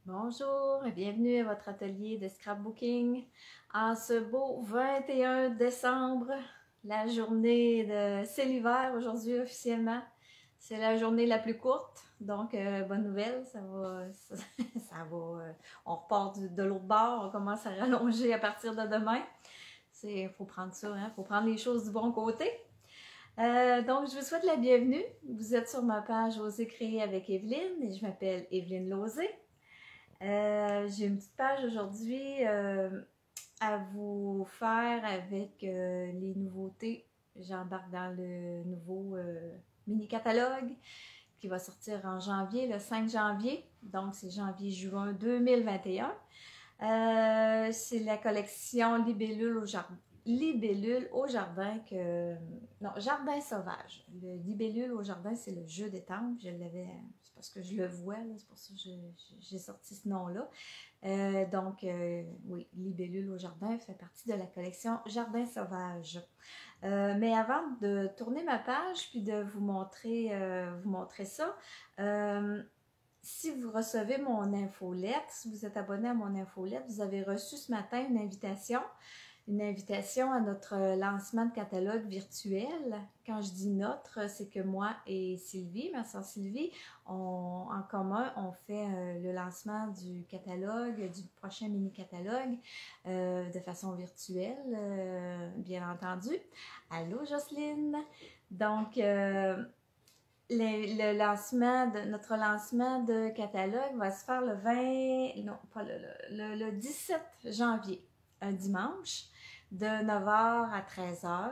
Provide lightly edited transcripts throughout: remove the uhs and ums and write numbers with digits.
Bonjour et bienvenue à votre atelier de scrapbooking en ce beau 21 décembre, la journée de c'est l'hiver aujourd'hui officiellement. C'est la journée la plus courte, donc bonne nouvelle, on repart de l'autre bord, on commence à rallonger à partir de demain. Faut prendre ça, hein, faut prendre les choses du bon côté. Donc, je vous souhaite la bienvenue. Vous êtes sur ma page Oser créer avec Evelyne et je m'appelle Evelyne Lauzé. J'ai une petite page aujourd'hui à vous faire avec les nouveautés. J'embarque dans le nouveau mini-catalogue qui va sortir en janvier, le 5 janvier. Donc, c'est janvier-juin 2021. C'est la collection Libellule au jardin. Libellule au jardin non, jardin sauvage. Le libellule au jardin, c'est le jeu d'étang. Je l'avais, c'est parce que je le vois, c'est pour ça que j'ai sorti ce nom-là. Oui, libellule au jardin fait partie de la collection Jardin sauvage. Mais avant de tourner ma page puis de vous montrer ça, si vous recevez mon infolette, si vous êtes abonné à mon infolette, vous avez reçu ce matin une invitation à notre lancement de catalogue virtuel. Quand je dis notre, c'est que moi et Sylvie, ma soeur Sylvie, en commun, on fait le lancement du catalogue, du prochain mini-catalogue de façon virtuelle, bien entendu. Allô Jocelyne! Donc, notre lancement de catalogue va se faire le 20, non, pas le 17 janvier, un dimanche, de 9h à 13h.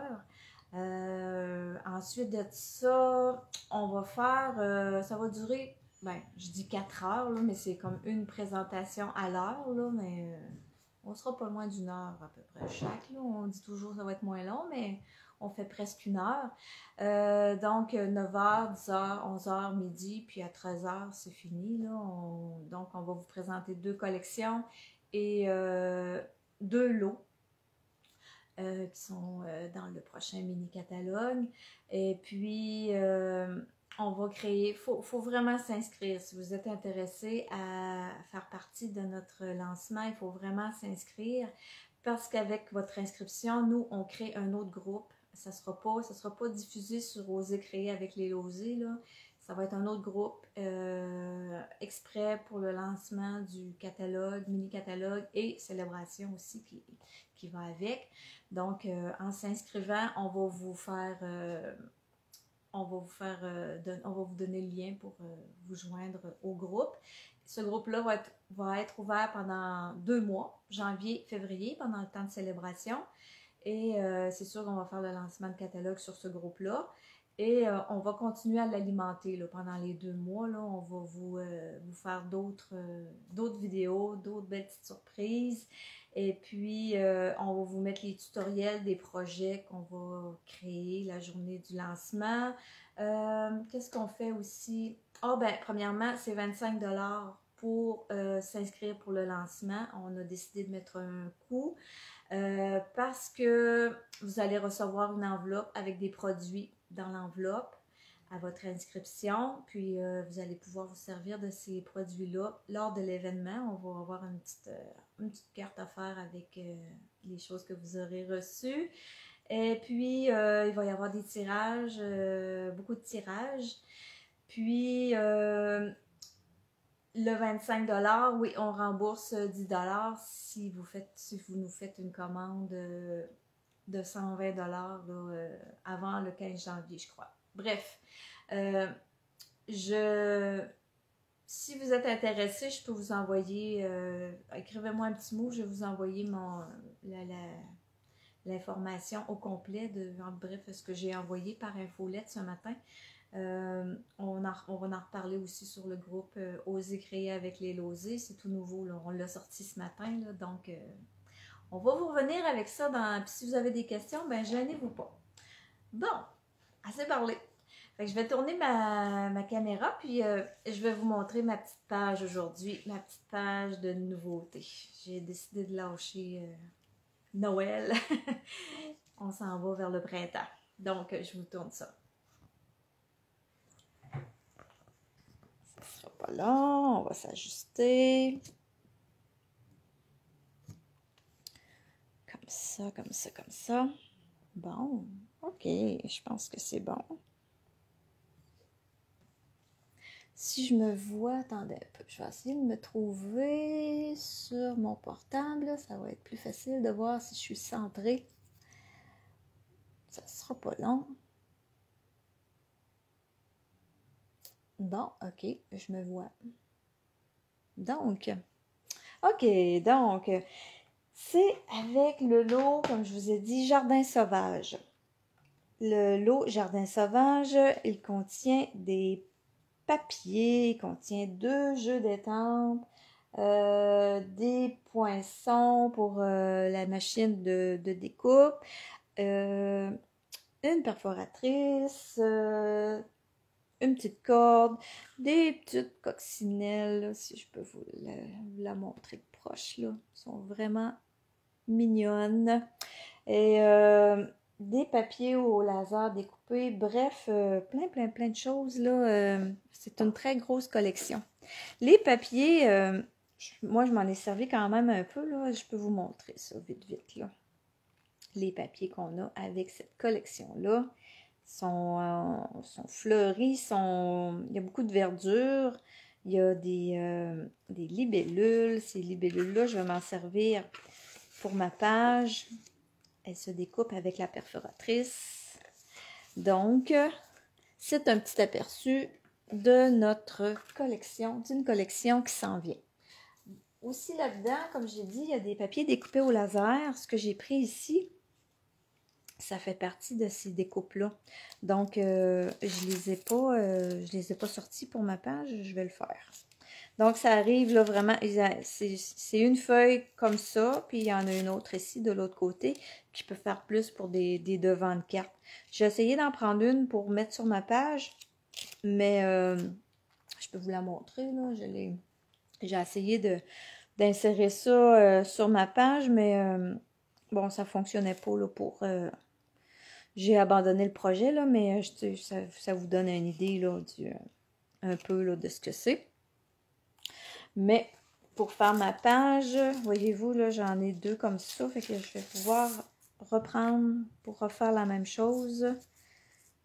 Ensuite de ça, on va faire, ça va durer, je dis 4 heures, là, mais c'est comme une présentation à l'heure, mais on sera pas loin d'une heure à peu près chaque. Là. On dit toujours que ça va être moins long, mais on fait presque une heure. Donc, 9h, 10h, 11h, midi, puis à 13h, c'est fini. Là. Donc, on va vous présenter 2 collections et 2 lots qui sont dans le prochain mini-catalogue. Et puis, on va créer, faut vraiment s'inscrire. Si vous êtes intéressé à faire partie de notre lancement, il faut vraiment s'inscrire parce qu'avec votre inscription, nous, on crée un autre groupe. Ça sera pas diffusé sur Oser créer avec les Lauzés, là. Ça va être un autre groupe exprès pour le lancement du catalogue, mini-catalogue et célébration aussi qui va avec. Donc, en s'inscrivant, on va vous donner le lien pour vous joindre au groupe. Ce groupe-là va être ouvert pendant 2 mois, janvier, février, pendant le temps de célébration. Et c'est sûr qu'on va faire le lancement de catalogue sur ce groupe-là. Et on va continuer à l'alimenter pendant les 2 mois. Là, on va vous faire d'autres vidéos, d'autres belles petites surprises. Et puis, on va vous mettre les tutoriels des projets qu'on va créer la journée du lancement. Qu'est-ce qu'on fait aussi? Premièrement, c'est 25$ pour s'inscrire pour le lancement. On a décidé de mettre un coût parce que vous allez recevoir une enveloppe avec des produits dans l'enveloppe à votre inscription, puis vous allez pouvoir vous servir de ces produits-là lors de l'événement. On va avoir une petite carte à faire avec les choses que vous aurez reçues. Et puis, il va y avoir des tirages, beaucoup de tirages. Puis, le 25$, oui, on rembourse 10$ si vous nous faites une commande de 120$ là, avant le 15 janvier, je crois. Bref, si vous êtes intéressé, je peux vous envoyer, écrivez-moi un petit mot, je vais vous envoyer l'information au complet bref, ce que j'ai envoyé par infolette ce matin. On va en reparler aussi sur le groupe Oser créer avec les Lauzés. C'est tout nouveau, là. On l'a sorti ce matin, là, donc on va vous revenir avec ça. Puis si vous avez des questions, gênez-vous pas. Bon, assez parlé. Fait que je vais tourner ma caméra, puis je vais vous montrer ma petite page aujourd'hui, ma petite page de nouveautés. J'ai décidé de lâcher Noël. On s'en va vers le printemps. Donc, je vous tourne ça. sera pas long. On va s'ajuster. Comme ça, comme ça, comme ça. Bon, ok, je pense que c'est bon. Si je me vois, attendez un peu, je vais essayer de me trouver sur mon portable. Ça va être plus facile de voir si je suis centrée. Ça sera pas long. Bon, ok, je me vois. Donc, c'est avec le lot, comme je vous ai dit, Jardin Sauvage. Le lot Jardin Sauvage, il contient des papiers, il contient 2 jeux d'étampes, des poinçons pour la machine de découpe, une perforatrice, une petite corde, des petites coccinelles, là, si je peux vous la montrer de proche, là. Elles sont vraiment mignonnes. Et des papiers au laser découpés, bref, plein de choses, là. C'est une très grosse collection. Les papiers, moi, je m'en ai servi quand même un peu, là. Je peux vous montrer ça vite, là. Les papiers qu'on a avec cette collection-là sont fleuris, il y a beaucoup de verdure, il y a des libellules. Ces libellules-là, je vais m'en servir pour ma page. Elle se découpe avec la perforatrice. Donc, c'est un petit aperçu de notre collection, d'une collection qui s'en vient. Aussi là-dedans, comme j'ai dit, il y a des papiers découpés au laser. Ce que j'ai pris ici, ça fait partie de ces découpes-là. Donc, je les ai pas sortis pour ma page, je vais le faire. Donc, ça arrive là vraiment, c'est une feuille comme ça, puis il y en a une autre ici de l'autre côté qui peut faire plus pour des devants de cartes. J'ai essayé d'en prendre une pour mettre sur ma page, mais je peux vous la montrer, là. J'ai essayé d'insérer ça sur ma page, mais bon, ça fonctionnait pas là, pour... j'ai abandonné le projet, là, mais ça vous donne une idée là, un peu là, de ce que c'est. Mais pour faire ma page, voyez-vous, là, j'en ai 2 comme ça. Fait que je vais pouvoir reprendre pour refaire la même chose.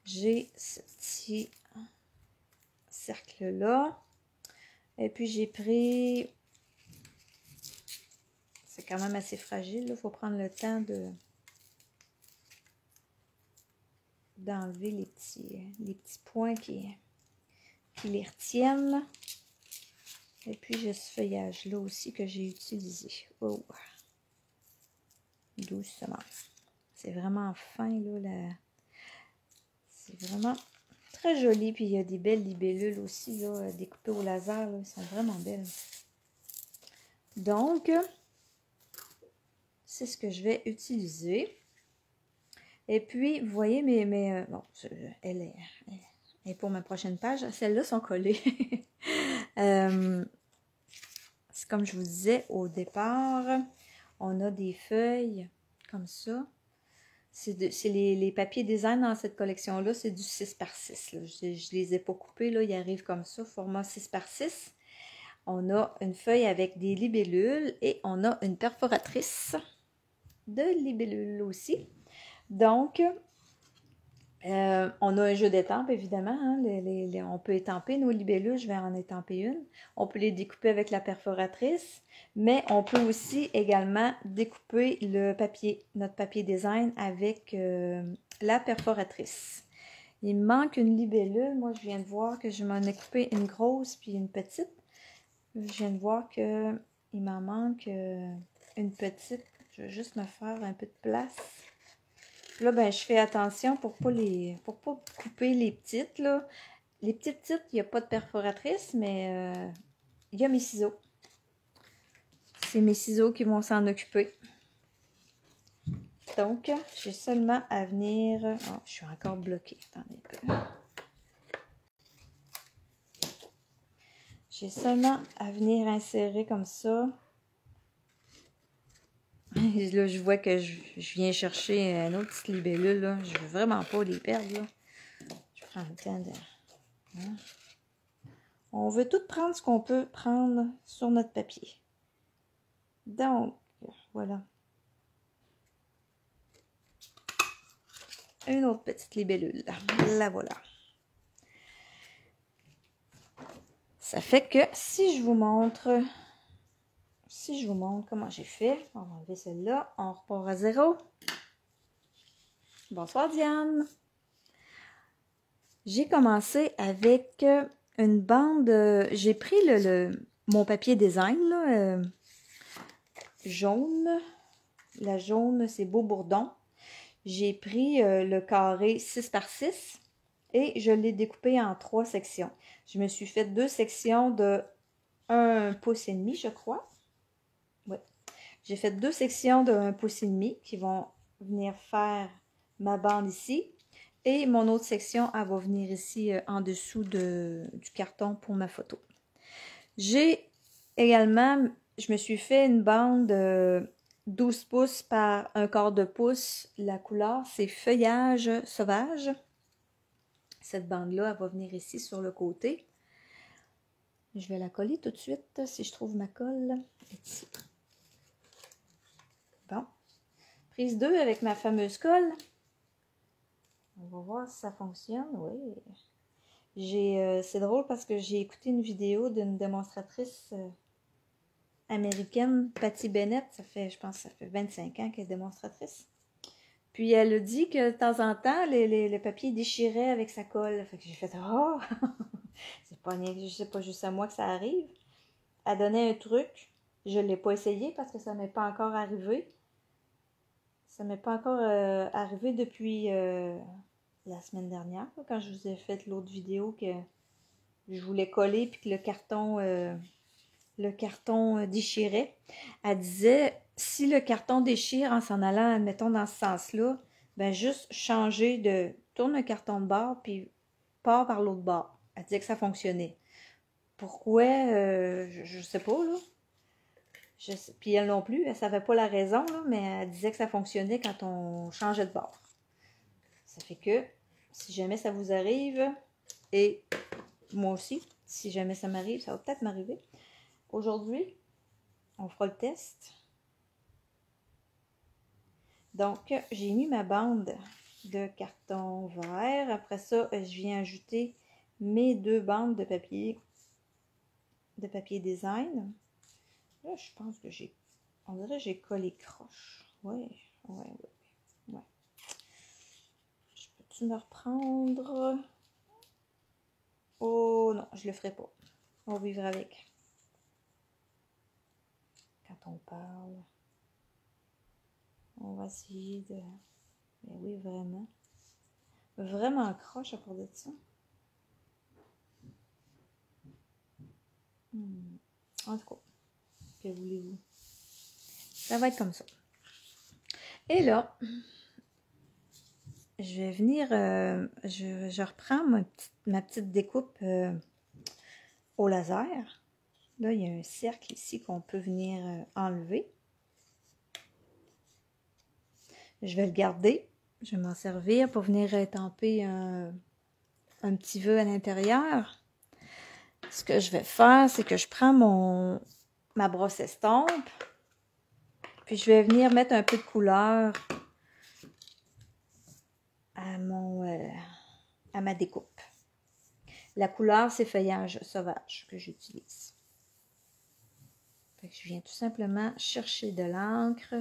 J'ai ce petit cercle-là. Et puis j'ai pris... C'est quand même assez fragile. Il faut prendre le temps d'enlever les petits points qui les retiennent. Et puis, j'ai ce feuillage-là aussi que j'ai utilisé. Oh! Doucement. C'est vraiment fin, là. C'est vraiment très joli. Puis, il y a des belles libellules aussi, là, découpées au laser. Là. Elles sont vraiment belles. Donc, c'est ce que je vais utiliser. Et puis, vous voyez, bon, elle est pour ma prochaine page. Celles-là sont collées. C'est comme je vous disais au départ, on a des feuilles comme ça. C'est les papiers design dans cette collection-là, c'est du 6 par 6. Là. Je ne les ai pas coupés, là, ils arrivent comme ça, format 6 par 6. On a une feuille avec des libellules et on a une perforatrice de libellules aussi. Donc, on a un jeu d'étampes, évidemment. Hein, on peut étamper nos libellules. Je vais en étamper une. On peut les découper avec la perforatrice. Mais on peut aussi également découper notre papier design avec la perforatrice. Il me manque une libellule. Moi, je viens de voir que je m'en ai coupé une grosse puis une petite. Je viens de voir qu'il m'en manque une petite. Je vais juste me faire un peu de place. Là, ben, je fais attention pour pas couper les petites, là. Les petites, il n'y a pas de perforatrice, mais il y a mes ciseaux. C'est mes ciseaux qui vont s'en occuper. Donc, j'ai seulement à venir... Oh, je suis encore bloquée. Attendez un peu. J'ai seulement à venir insérer comme ça. Là, je vois que je viens chercher une autre petite libellule. Là. Je veux vraiment pas les perdre. Là. Je prends le temps de... Hein? On veut tout prendre ce qu'on peut prendre sur notre papier. Donc, voilà. Une autre petite libellule. La voilà. Ça fait que si je vous montre comment j'ai fait, on va enlever celle-là, on repart à zéro. Bonsoir Diane. J'ai commencé avec une bande, j'ai pris mon papier design, là, jaune. La jaune, c'est Beau Bourdon. J'ai pris le carré 6 par 6 et je l'ai découpé en 3 sections. Je me suis fait 2 sections de 1 pouce et demi, je crois. Ouais. J'ai fait 2 sections de 1 pouce et demi qui vont venir faire ma bande ici. Et mon autre section, elle va venir ici en dessous du carton pour ma photo. J'ai également, je me suis fait une bande 12 pouces par 1/4 de pouce. La couleur, c'est Feuillage sauvage. Cette bande-là, elle va venir ici sur le côté. Je vais la coller tout de suite si je trouve ma colle. Ici. Bon. Prise 2 avec ma fameuse colle. On va voir si ça fonctionne. Oui. C'est drôle parce que j'ai écouté une vidéo d'une démonstratrice américaine, Patty Bennett. Je pense que ça fait 25 ans qu'elle est démonstratrice. Puis elle a dit que de temps en temps, le papier déchirait avec sa colle. Fait que j'ai fait « Oh! » C'est pas juste à moi que ça arrive. Elle donnait un truc. Je ne l'ai pas essayé parce que ça ne m'est pas encore arrivé. Ça ne m'est pas encore arrivé depuis la semaine dernière, quand je vous ai fait l'autre vidéo que je voulais coller puis que le carton déchirait. Elle disait, si le carton déchire en s'en allant, admettons, dans ce sens-là, ben juste tourne le carton de bord puis part par l'autre bord. Elle disait que ça fonctionnait. Pourquoi? Je sais pas, là. Puis elle non plus, elle savait pas la raison, là, mais elle disait que ça fonctionnait quand on changeait de bord. Ça fait que, si jamais ça vous arrive, et moi aussi, si jamais ça m'arrive, ça va peut-être m'arriver. Aujourd'hui, on fera le test. Donc, j'ai mis ma bande de carton vert. Après ça, je viens ajouter mes 2 bandes de papier design. Là, je pense que on dirait que j'ai collé croche. Ouais. Je peux-tu me reprendre? Oh non, je le ferai pas. On va vivre avec. Quand on parle, on va essayer de... Mais oui, vraiment. Vraiment croche à part de ça. En tout cas, que voulez-vous? Ça va être comme ça. Et là, je vais venir, je reprends ma petite découpe au laser. Là, il y a un cercle ici qu'on peut venir enlever. Je vais le garder. Je vais m'en servir pour venir étamper un petit vœu à l'intérieur. Ce que je vais faire, c'est que je prends ma brosse estompe. Puis je vais venir mettre un peu de couleur à ma découpe. La couleur, c'est Feuillage sauvage que j'utilise. Je viens tout simplement chercher de l'encre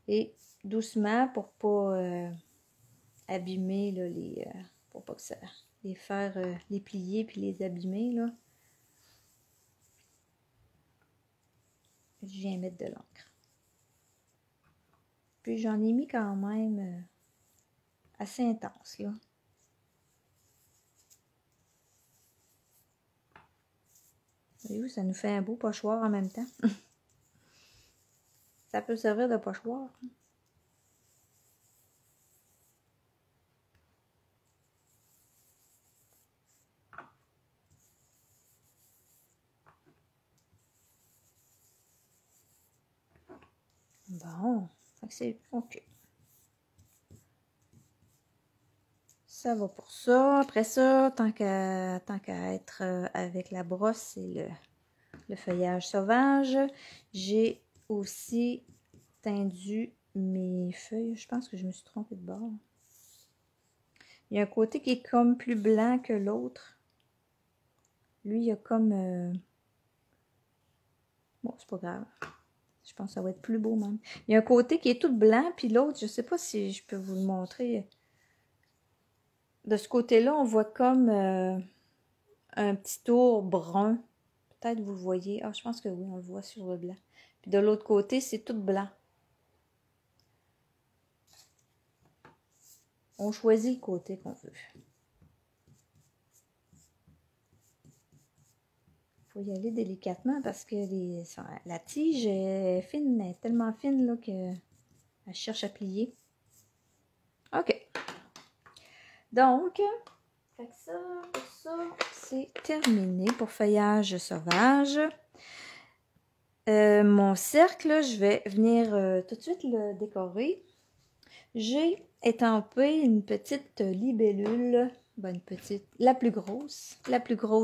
et doucement pour pas abîmer là, pour pas que ça les faire les plier puis les abîmer là. Je viens mettre de l'encre. Puis j'en ai mis quand même assez intense là. Voyez-vous, ça nous fait un beau pochoir en même temps. Ça peut servir de pochoir. Bon, c'est OK. Ça va pour ça. Après ça, tant qu'à être avec la brosse et le feuillage sauvage, j'ai aussi tendu mes feuilles. Je pense que je me suis trompée de bord. Il y a un côté qui est comme plus blanc que l'autre. Lui, il y a comme... Bon, c'est pas grave. Je pense que ça va être plus beau même. Il y a un côté qui est tout blanc, puis l'autre, je sais pas si je peux vous le montrer. De ce côté-là, on voit comme un petit tour brun. Peut-être vous le voyez. Ah, je pense que oui, on le voit sur le blanc. Puis de l'autre côté, c'est tout blanc. On choisit le côté qu'on veut. Il faut y aller délicatement parce que la tige est fine, elle est tellement fine là, qu'elle cherche à plier. OK. Donc, ça, c'est terminé pour feuillage sauvage. Mon cercle, je vais venir tout de suite le décorer. J'ai étampé une petite libellule, ben une petite, la plus grosse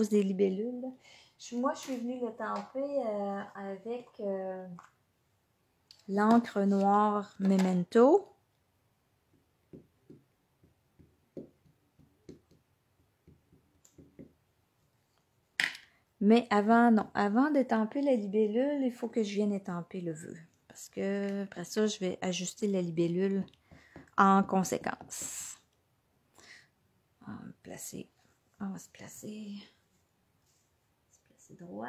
des libellules. Moi, je suis venue l'étamper avec l'encre noire Memento. Mais avant d'étamper la libellule, il faut que je vienne étamper le vœu. Parce que après ça, je vais ajuster la libellule en conséquence. On va se placer droit.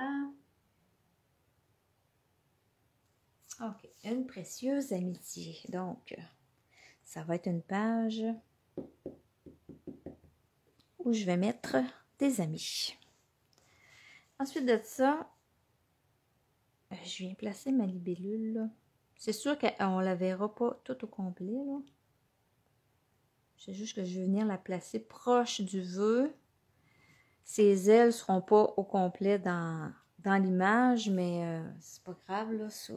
OK, une précieuse amitié. Donc, ça va être une page où je vais mettre des amis. Ensuite de ça, je viens placer ma libellule. C'est sûr qu'on ne la verra pas tout au complet, là. C'est juste que je vais venir la placer proche du vœu. Ses ailes ne seront pas au complet dans l'image, mais c'est pas grave, là. Ça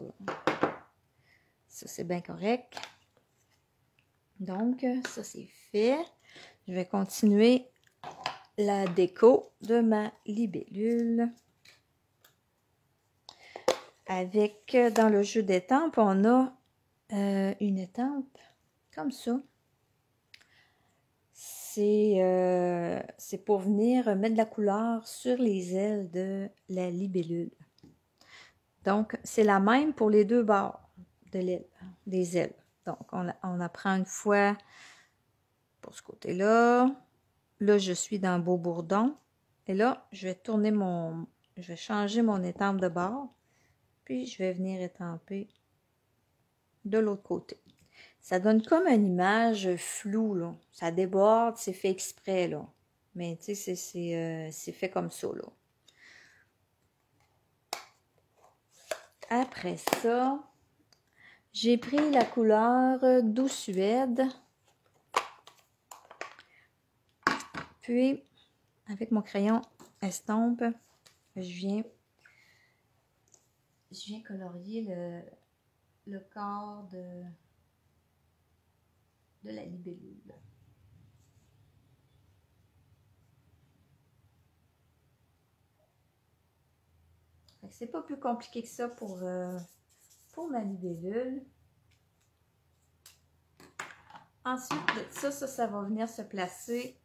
c'est bien correct. Donc, ça c'est fait. Je vais continuer la déco de ma libellule. Avec, dans le jeu d'étampes, on a une étampe comme ça. C'est pour venir mettre de la couleur sur les ailes de la libellule. Donc, c'est la même pour les deux bords de l'aile, des ailes. Donc, on apprend une fois pour ce côté-là. Là, je suis dans Beau Bourdon. Et là, je vais changer mon étampe de bord. Puis, je vais venir étamper de l'autre côté. Ça donne comme une image floue, là. Ça déborde, c'est fait exprès, là. Mais, tu sais, c'est fait comme ça, là. Après ça, j'ai pris la couleur Doux Suède. Puis, avec mon crayon estompe, je viens colorier le corps de la libellule. C'est pas plus compliqué que ça pour ma libellule. Ensuite, ça va venir se placer.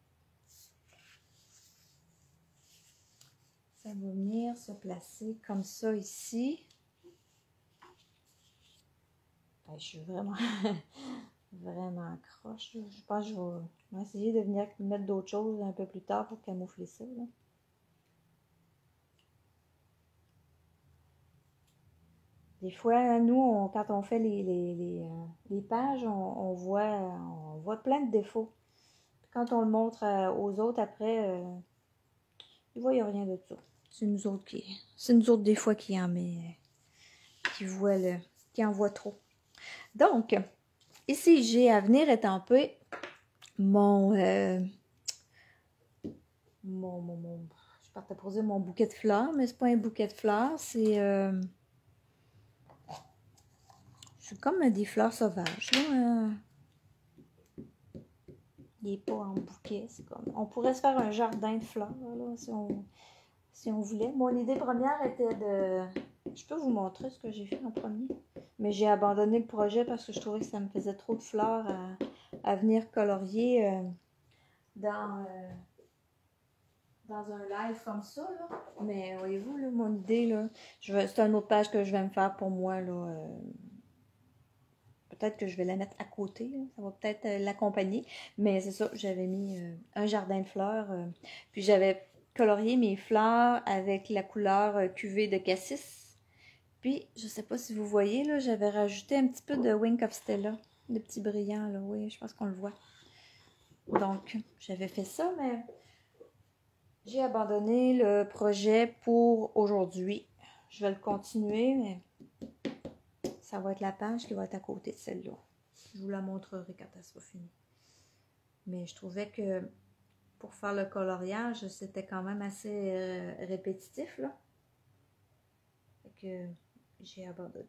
Ça va venir se placer comme ça ici. Je suis vraiment, vraiment croche. Je pense que je vais essayer de venir mettre d'autres choses un peu plus tard pour camoufler ça, là. Des fois, nous, quand on fait les pages, on voit plein de défauts. Puis quand on le montre aux autres après, ils voient rien de ça. C'est nous autres des fois qui en voient trop. Donc, ici, j'ai à venir étamper je partais pour dire mon bouquet de fleurs, mais c'est pas un bouquet de fleurs, c'est comme des fleurs sauvages, là, il n'est pas en bouquet. C'est comme... On pourrait se faire un jardin de fleurs, là, si on voulait. Mon idée première était de... Je peux vous montrer ce que j'ai fait en premier. Mais j'ai abandonné le projet parce que je trouvais que ça me faisait trop de fleurs à venir colorier dans un live comme ça, là. Mais voyez-vous, là, mon idée, là, c'est une autre page que je vais me faire pour moi, là. Peut-être que je vais la mettre à côté, là. Ça va peut-être l'accompagner. Mais c'est ça, j'avais mis un jardin de fleurs. Puis j'avais colorié mes fleurs avec la couleur cuvée de cassis. Puis, je sais pas si vous voyez, là, j'avais rajouté un petit peu de Wink of Stella. Le petit brillant, là, oui, je pense qu'on le voit. Donc, j'avais fait ça, mais... J'ai abandonné le projet pour aujourd'hui. Je vais le continuer, mais ça va être la page qui va être à côté de celle-là. Je vous la montrerai quand elle sera finie. Mais je trouvais que pour faire le coloriage, c'était quand même assez répétitif, là. Fait que j'ai abandonné.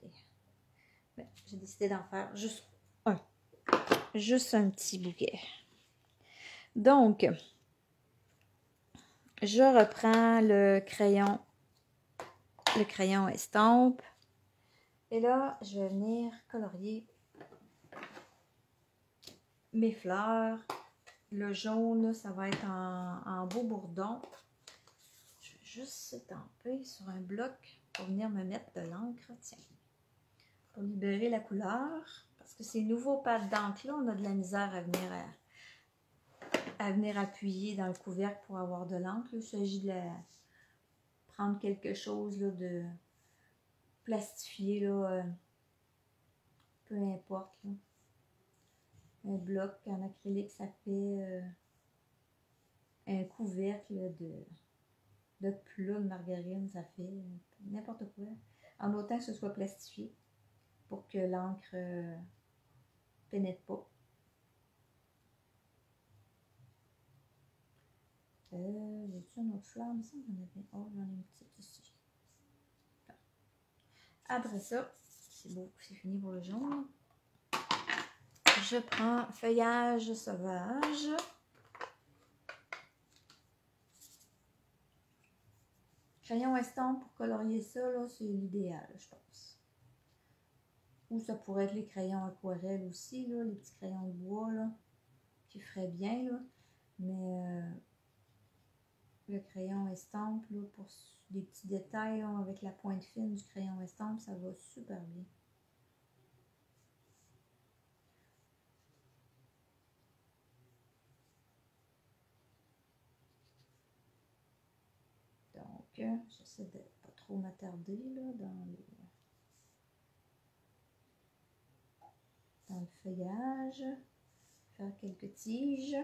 Mais j'ai décidé d'en faire juste un. Juste un petit bouquet. Donc... Je reprends le crayon estampe. Et là, je vais venir colorier mes fleurs. Le jaune, ça va être en beau bourdon. Je vais juste étamper sur un bloc pour venir me mettre de l'encre. Tiens, pour libérer la couleur. Parce que ces nouveaux pattes d'encre-là, on a de la misère à venir appuyer dans le couvercle pour avoir de l'encre. Il s'agit de prendre quelque chose là, de plastifié, là, peu importe. Là. Un bloc en acrylique, ça fait un couvercle de plat de margarine, ça fait n'importe quoi. En autant que ce soit plastifié pour que l'encre pénètre pas. J'ai-tu une autre fleur? Il me semble que j'en avais. Oh, j'en ai une petite ici. Après ça, c'est beau, c'est fini pour le jaune. Je prends feuillage sauvage. Crayon estampe pour colorier ça, là, c'est l'idéal, je pense. Ou ça pourrait être les crayons aquarelles aussi, là, les petits crayons de bois, là, qui feraient bien, là. Mais le crayon estampe, là, pour des petits détails, là, avec la pointe fine du crayon estampe, ça va super bien. Donc, j'essaie de pas trop m'attarder, là, dans le feuillage. Faire quelques tiges.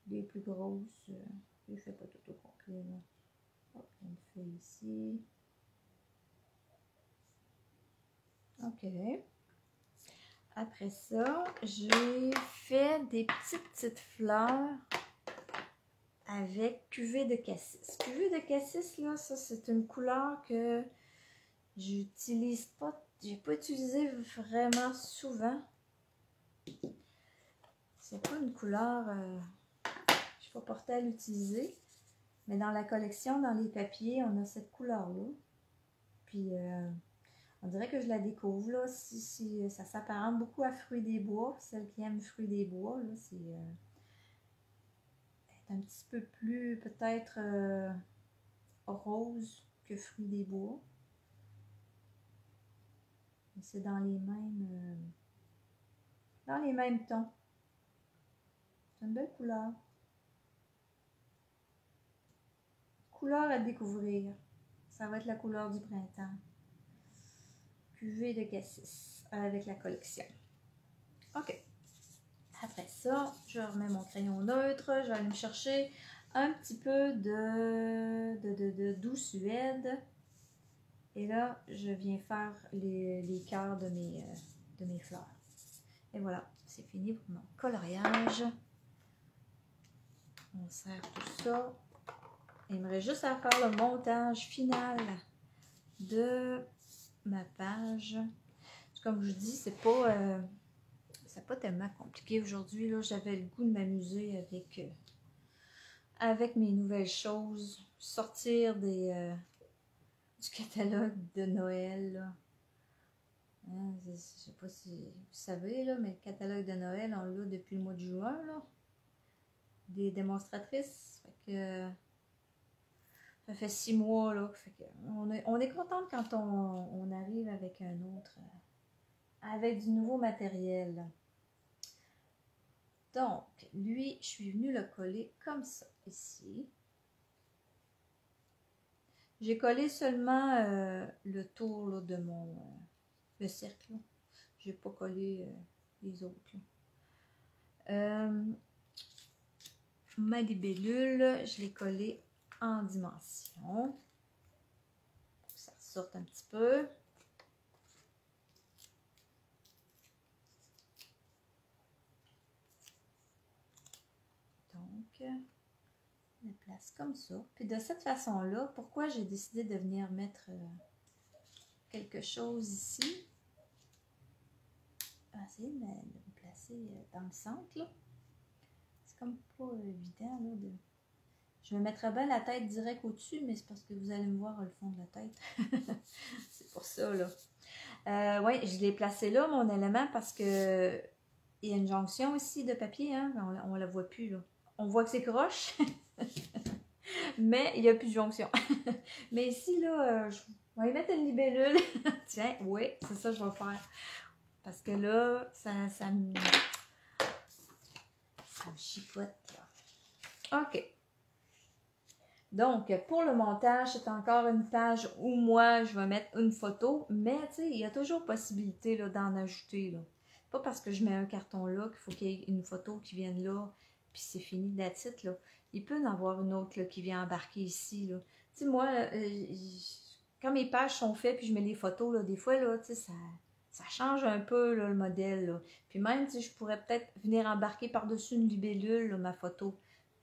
Les plus grosses, je ne fais pas tout au complet, là. Hop, une feuille ici. Ok. Après ça, j'ai fait des petites fleurs avec cuvée de cassis. Cuvée de cassis, là, ça c'est une couleur que j'utilise pas, j'ai pas utilisé vraiment souvent. C'est pas une couleur, je suis pas portée à l'utiliser. Mais dans la collection, dans les papiers, on a cette couleur-là. Puis, on dirait que je la découvre, là. Si ça s'apparente beaucoup à Fruits des Bois. Celle qui aime Fruits des Bois, là, c'est un petit peu plus, peut-être, rose que Fruits des Bois. C'est dans les mêmes tons. C'est une belle couleur. Couleur à découvrir. Ça va être la couleur du printemps. Cuvée de cassis avec la collection. Ok. Après ça, je remets mon crayon neutre. Je vais aller me chercher un petit peu de doux suède. Et là, je viens faire les cœurs de mes fleurs. Et voilà, c'est fini pour mon coloriage. On serre tout ça. Il me reste juste à faire le montage final de ma page. Comme je vous dis, c'est pas c'est pas tellement compliqué aujourd'hui. Là, j'avais le goût de m'amuser avec mes nouvelles choses. Sortir du catalogue de Noël. Là. Hein, je sais pas si vous savez, là, mais le catalogue de Noël, on l'a depuis le mois de juin. Là. Des démonstratrices. Fait que, ça fait 6 mois. Là, fait que on est contente quand on arrive avec un autre. Avec du nouveau matériel. Donc, lui, je suis venue le coller comme ça, ici. J'ai collé seulement le tour là, de le cercle. Je n'ai pas collé les autres. Ma libellule, je l'ai collée en dimension. Pour que ça ressorte un petit peu. Donc, je la place comme ça. Puis de cette façon-là, pourquoi j'ai décidé de venir mettre quelque chose ici? Je vais essayer de me placer dans le centre, là. C'est comme pas évident, là, de... Je me mettrais bien la tête direct au-dessus, mais c'est parce que vous allez me voir le fond de la tête. C'est pour ça, là. Oui, je l'ai placé là, mon élément, parce que il y a une jonction ici de papier, hein. On la voit plus, là. On voit que c'est croche, mais il n'y a plus de jonction. Mais ici, là, je vais y mettre une libellule. Tiens, oui, c'est ça que je vais faire. Parce que là, ça me chipote, là. OK. Donc, pour le montage, c'est encore une page où moi, je vais mettre une photo. Mais, tu sais, il y a toujours possibilité d'en ajouter, là. Pas parce que je mets un carton là qu'il faut qu'il y ait une photo qui vienne là, puis c'est fini, that's it, là. Il peut y en avoir une autre là, qui vient embarquer ici, là. Tu sais, moi, quand mes pages sont faites, puis je mets les photos, là, des fois, là, tu sais, ça change un peu, là, le modèle, là. Puis même, tu sais, je pourrais peut-être venir embarquer par-dessus une libellule, là, ma photo.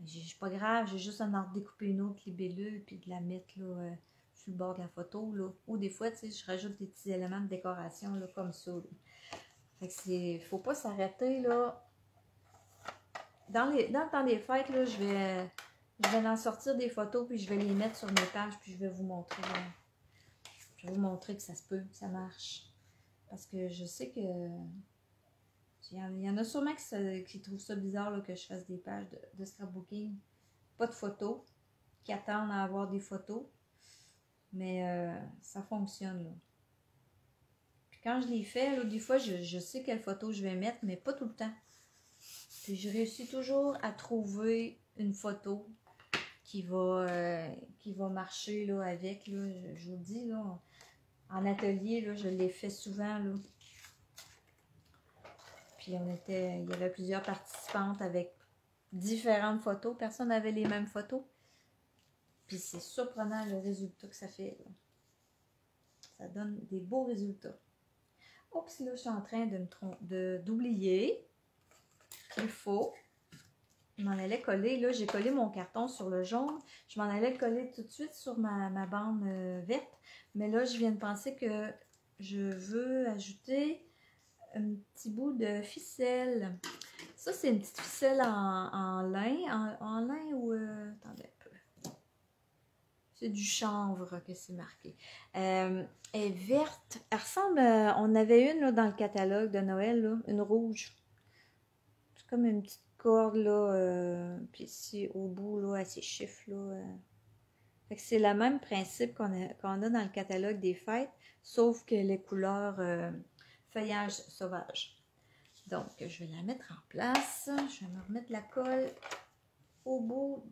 C'est pas grave, j'ai juste à en découper une autre libellule, puis de la mettre, là, sur le bord de la photo, là. Ou des fois, tu sais, je rajoute des petits éléments de décoration, là, comme ça, là. Fait que c'est... Faut pas s'arrêter, là. Dans le temps des fêtes, là, je vais en sortir des photos, puis je vais les mettre sur mes pages, puis je vais vous montrer, là. Je vais vous montrer que ça se peut, que ça marche. Parce que je sais que... Il y en a sûrement qui trouvent ça bizarre, là, que je fasse des pages de scrapbooking. Pas de photos, qui attendent à avoir des photos. Mais ça fonctionne, là. Puis quand je les fais, là, des fois, je sais quelle photo je vais mettre, mais pas tout le temps. Puis je réussis toujours à trouver une photo qui va marcher là, avec. Là, je vous dis, là, en atelier, là, je l'ai fait souvent. Là. Puis il y avait plusieurs participantes avec différentes photos. Personne n'avait les mêmes photos. Puis c'est surprenant le résultat que ça fait. Là. Ça donne des beaux résultats. Oups, là, je suis en train d'oublier qu'il faut. Je m'en allais coller. Là, j'ai collé mon carton sur le jaune. Je m'en allais le coller tout de suite sur ma bande verte. Mais là, je viens de penser que je veux ajouter un petit bout de ficelle. Ça, c'est une petite ficelle en lin. En lin ou... attendez un peu. C'est du chanvre que c'est marqué. Elle est verte. Elle ressemble... on avait une là, dans le catalogue de Noël, là, une rouge. C'est comme une petite corde, là. Puis ici, au bout, là, à ces chiffres, là. Fait que c'est le même principe qu'on a dans le catalogue des fêtes, sauf que les couleurs feuillage sauvage. Donc, je vais la mettre en place. Je vais me remettre la colle au bout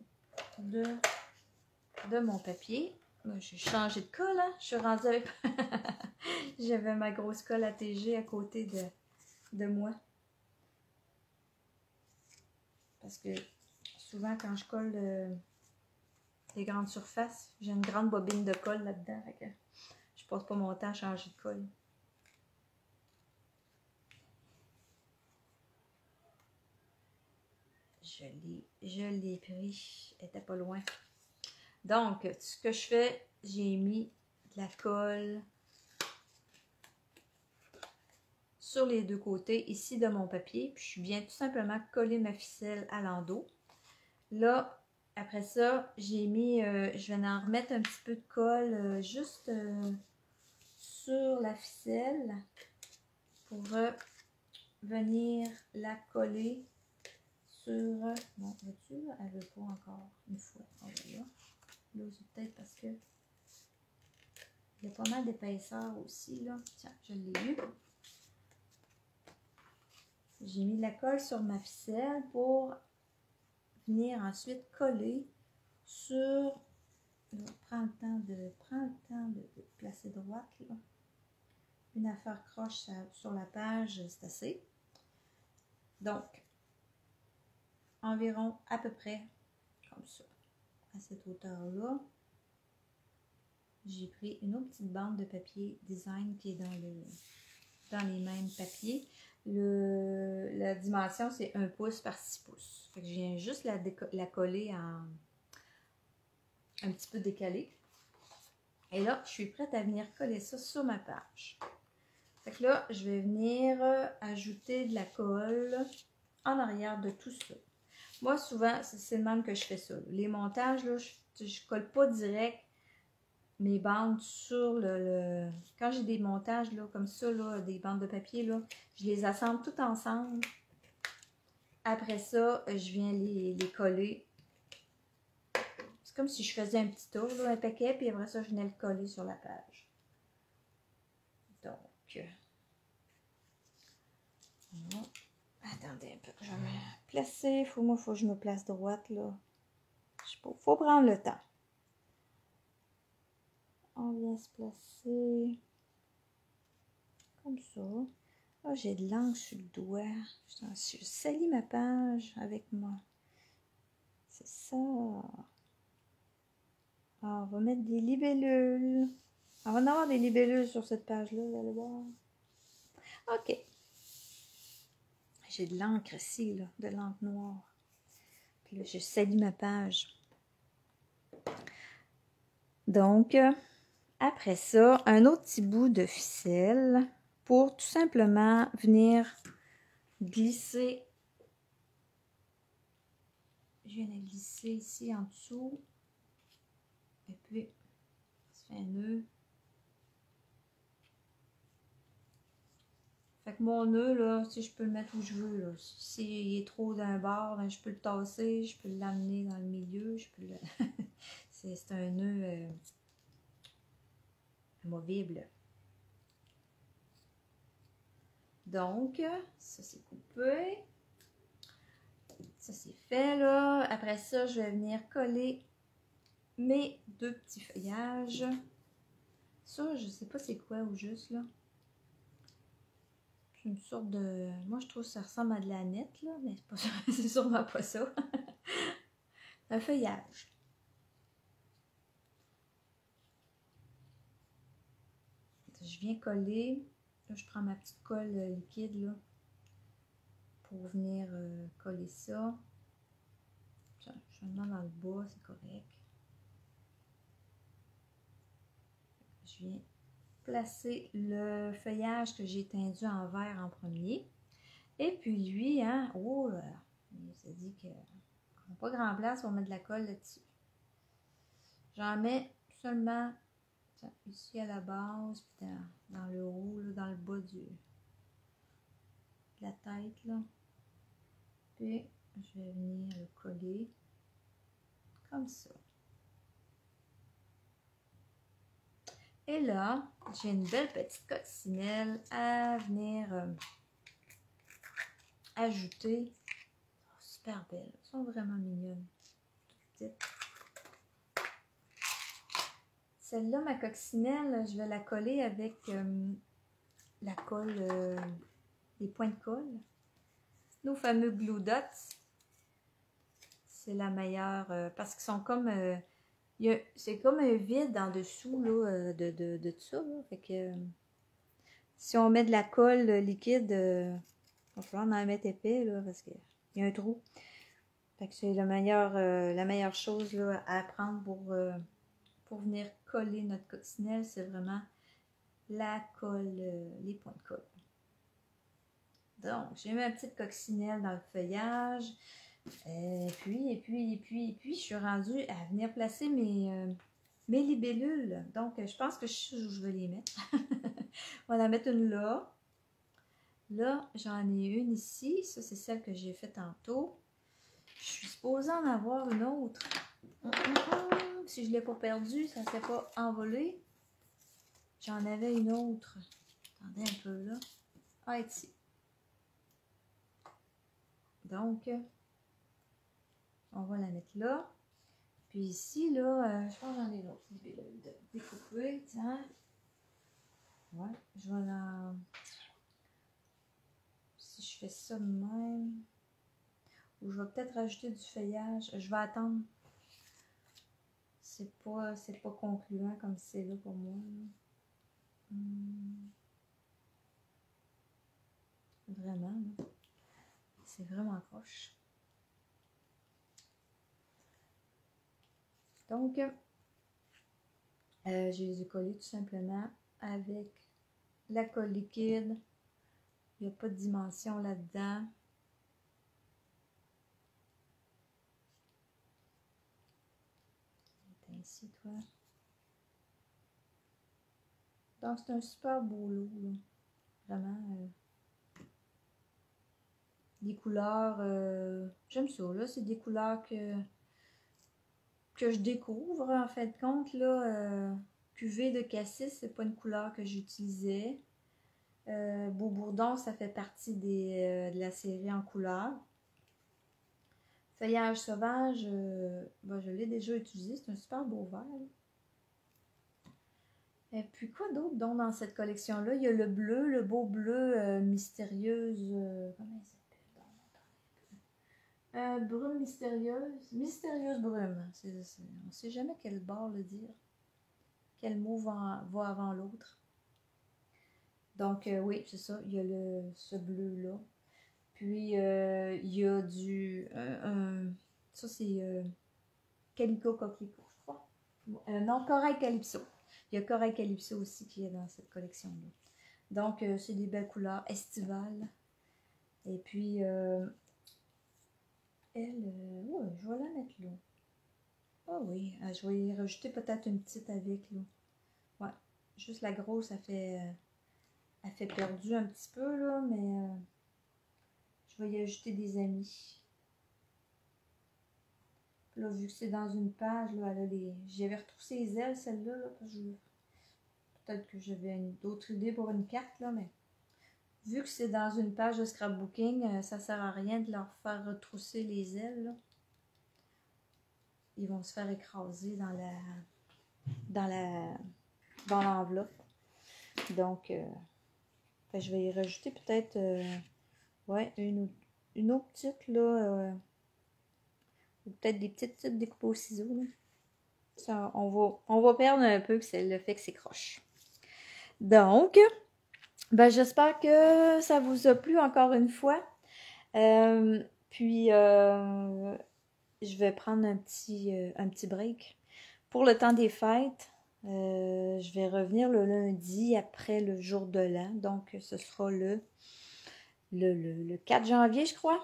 de mon papier. J'ai changé de colle, hein? Je suis rendue avec... J'avais ma grosse colle ATG à côté de moi. Parce que souvent, quand je colle les grandes surfaces, j'ai une grande bobine de colle là-dedans. Je passe pas mon temps à changer de colle. Je l'ai pris. Elle était pas loin. Donc, ce que je fais, j'ai mis de la colle sur les deux côtés ici de mon papier. Puis je viens tout simplement coller ma ficelle à l'endos. Là, après ça, j'ai mis, je vais en remettre un petit peu de colle juste sur la ficelle pour venir la coller sur... Bon, vois-tu, elle veut pas encore une fois. On va là. Là, c'est peut-être parce que il y a pas mal d'épaisseur aussi, là. Tiens, je l'ai eu. J'ai mis de la colle sur ma ficelle pour venir ensuite coller sur... Là, prends le temps de placer droite, là. Une affaire croche sur la page, c'est assez. Donc, environ à peu près comme ça, à cette hauteur-là. J'ai pris une autre petite bande de papier design qui est dans les mêmes papiers. La dimension, c'est 1 pouce par 6 pouces. Fait que je viens juste la coller un petit peu décalée. Et là, je suis prête à venir coller ça sur ma page. Fait que là, je vais venir ajouter de la colle en arrière de tout ça. Moi, souvent, c'est le même que je fais ça. Les montages, là, je colle pas direct mes bandes sur Quand j'ai des montages là, comme ça, là, des bandes de papier, là, je les assemble toutes ensemble. Après ça, je viens les coller. C'est comme si je faisais un petit tour, là, un paquet, puis après ça, je venais le coller sur la page. Donc, bon. Attendez un peu, je vais me placer. Faut que je me place droite, là. Faut prendre le temps. On vient se placer comme ça. Oh, j'ai de l'encre sur le doigt. Je salis ma page avec moi. C'est ça. Alors, on va mettre des libellules. On va en avoir des libellules sur cette page-là, vous allez voir. OK. J'ai de l'encre ici, là, de l'encre noire. Puis là, je salis ma page. Donc, après ça, un autre petit bout de ficelle pour tout simplement venir glisser. Je viens de glisser ici en dessous. Et puis, ça fait un nœud. Fait que mon nœud, là, si je peux le mettre où je veux, là. S'il est trop d'un bord, ben, je peux le tasser, je peux l'amener dans le milieu, je peux le... C'est un nœud amovible. Donc, ça c'est coupé. Ça c'est fait, là. Après ça, je vais venir coller mes deux petits feuillages. Ça, je sais pas c'est quoi au juste, là. C'est une sorte de... Moi, je trouve que ça ressemble à de la nette, là, mais c'est sûrement pas ça. Un feuillage. Je viens coller. Là, je prends ma petite colle liquide, là, pour venir coller ça. Je le mets dans le bas, c'est correct. Je viens placer le feuillage que j'ai tendu en vert en premier. Et puis lui, hein, oh là, il s'est dit que n'a pas grand place, on va mettre de la colle là-dessus. J'en mets seulement ici à la base, puis dans le haut, là, dans le bas de la tête, là. Puis je vais venir le coller comme ça. Et là, j'ai une belle petite coccinelle à venir ajouter. Oh, super belles, elles sont vraiment mignonnes. Celle-là, ma coccinelle, je vais la coller avec la colle, les points de colle. Nos fameux Glue Dots. C'est la meilleure parce qu'ils sont comme... c'est comme un vide en dessous là, de tout ça. Là. Fait que si on met de la colle liquide, il va falloir en mettre épais là, parce qu'il y a un trou. Fait que c'est la meilleure chose là, à prendre pour venir coller notre coccinelle, c'est vraiment la colle, les points de colle. Donc, j'ai mis ma petite coccinelle dans le feuillage. Et puis, je suis rendue à venir placer mes libellules. Donc, je pense que je sais où je vais les mettre. On va en mettre une là. Là, j'en ai une ici. Ça, c'est celle que j'ai faite tantôt. Je suis supposée en avoir une autre. Si je ne l'ai pas perdue, ça ne s'est pas envolé. J'en avais une autre. Attendez un peu là. Ah, ici. Donc, on va la mettre là. Puis ici, là, je pense que j'en ai l'autre. Découper, tiens. Ouais, je vais la... Si je fais ça de même... Ou je vais peut-être rajouter du feuillage. Je vais attendre. C'est pas concluant comme c'est là pour moi. Vraiment, là. C'est vraiment proche. Donc, je les ai collés tout simplement avec la colle liquide. Il n'y a pas de dimension là-dedans. Ainsi, toi. Donc, c'est un super beau lot, là. Vraiment. Des couleurs, j'aime ça, là. C'est des couleurs que je découvre, en fait, de compte, là. Cuvée de cassis, c'est pas une couleur que j'utilisais. Beau Bourdon, ça fait partie de la série en couleurs. Feuillage sauvage, je l'ai déjà utilisé, c'est un super beau vert. Et puis quoi d'autre donc dans cette collection-là? Il y a le bleu, le beau bleu mystérieuse. Comment il s'appelle? Brume mystérieuse. Mystérieuse brume. On ne sait jamais quel bord le dire. Quel mot va avant l'autre. Donc oui, c'est ça. Il y a ce bleu-là. Puis il y a du... ça c'est Calico Coquelicot, je crois. Non, Corail Calypso. Il y a Corail Calypso aussi qui est dans cette collection-là. Donc, c'est des belles couleurs estivales. Et puis, elle, ouais, je vais la mettre là. Ah oui, je vais y rajouter peut-être une petite avec, là. Ouais, juste la grosse, elle fait perdu un petit peu, là, mais je vais y ajouter des amis. Là, vu que c'est dans une page, là, elle a les... J'avais retroussé les ailes, celle-là, là, parce que peut-être que j'avais d'autres idées pour une carte, là, mais vu que c'est dans une page de scrapbooking, ça sert à rien de leur faire retrousser les ailes, là. Ils vont se faire écraser dans l'enveloppe. Donc, je vais y rajouter peut-être, ouais, une autre petite, là, ou peut-être des petites découpées au ciseau, là. Ça, on va perdre un peu, c'est le fait que c'est croche. Donc, j'espère que ça vous a plu encore une fois. Puis, je vais prendre un petit break. Pour le temps des fêtes, je vais revenir le lundi après le jour de l'an. Donc, ce sera le 4 janvier, je crois.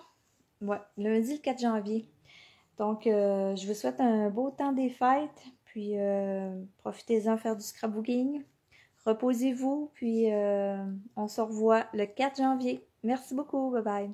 Ouais, lundi le 4 janvier. Donc, je vous souhaite un beau temps des fêtes. Puis, profitez-en faire du scrapbooking. Reposez-vous. Puis, on se revoit le 4 janvier. Merci beaucoup. Bye bye.